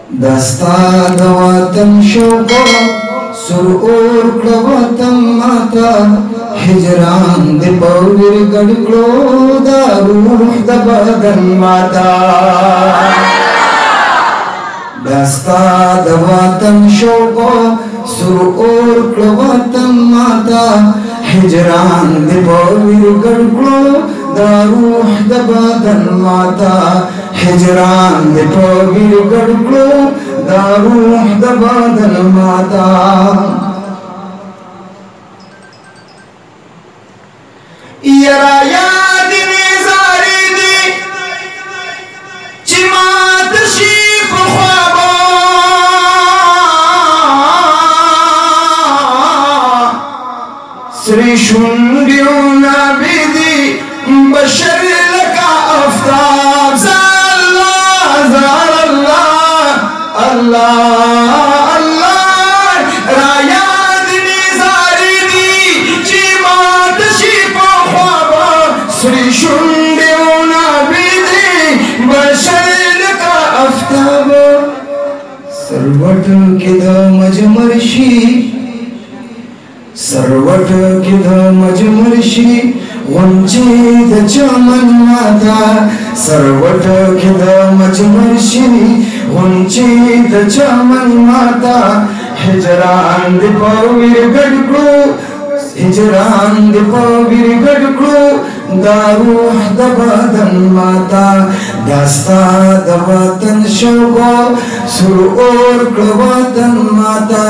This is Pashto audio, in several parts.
دستا دواتم شوقا سرور کلواتم ماتا ہجران دی پویر گڑکلو دا روح دا بدن ماتا دستا دواتم شوقا سرور کلواتم ماتا ہجران دی پویر گڑکلو دا روح دا بدن ماتا ہجران دی پویر گڑکلو دا روح دا بدن ماتا یرا یاد نیزاری دی چی مات شیف خوابا سری شنگیو نبی دی بشر لکا افتاب زال اللہ اللہ رایاد نیزاری دی چی مات شیف خوابا سری شنگیو نبی دی بشر لکا افتاب سروٹ کی دا مجمرشی سروٹ کی دا مجمرشی غنچی دا چمن ماتا سروٹ کی دا مجمرشی غنچی دا چمن ماتا ہجران دی پویر گڑکلو ہجران دی پویر گڑکلو دا روح دا بدن ماتا دستا دا وطن شوقا سرور کلواتن ماتا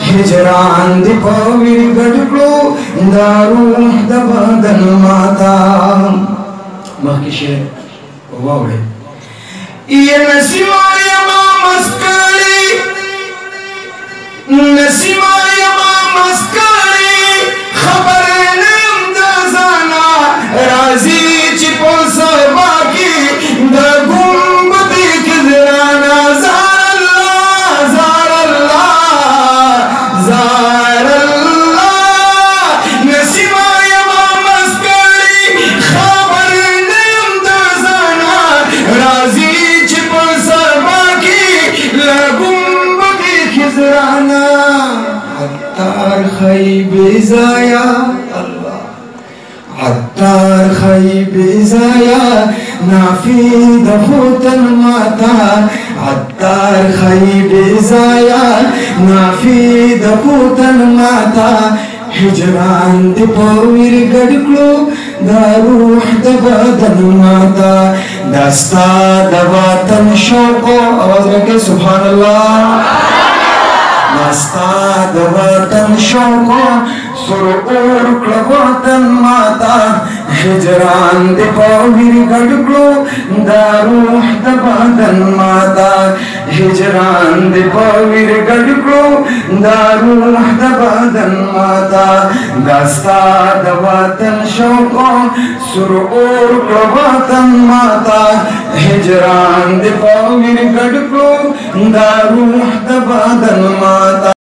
ہجران دی پویر گڑکلو دا روح دا بدن ماتا مخی شیر واوڑے یہ نسیمہ یما مسکری نسیمہ یما مسکری خبر نیم دا زانا رازی چی پوسا باقی دا گمبتی کذرانا زار اللہ زار اللہ نسیمہ یما مسکری خبر نیم دا زانا رازی چی پوسا باقی لگمبتی کذرانا عطار خیب زایا عطار خیب زایا نافی دفوتن ماتا عطار خیب زایا نافی دفوتن ماتا ہجران دی پویر گڑکلو دا روح دا بدن ماتا دستا دا وطن شوقو آواز رکھے سبحان اللہ دستا دا وطن شوقو سرور کلواتن ماتا ہجران دی پویر گڑکلو دا روح دا بدن ماتا ہجران دی پویر گڑکلو دا روح دا بدن ماتا دستا دا وطن شوقو سرور کلواتن ماتا ہجران دی پویر گڑکلو دا روح دا بدن ماتا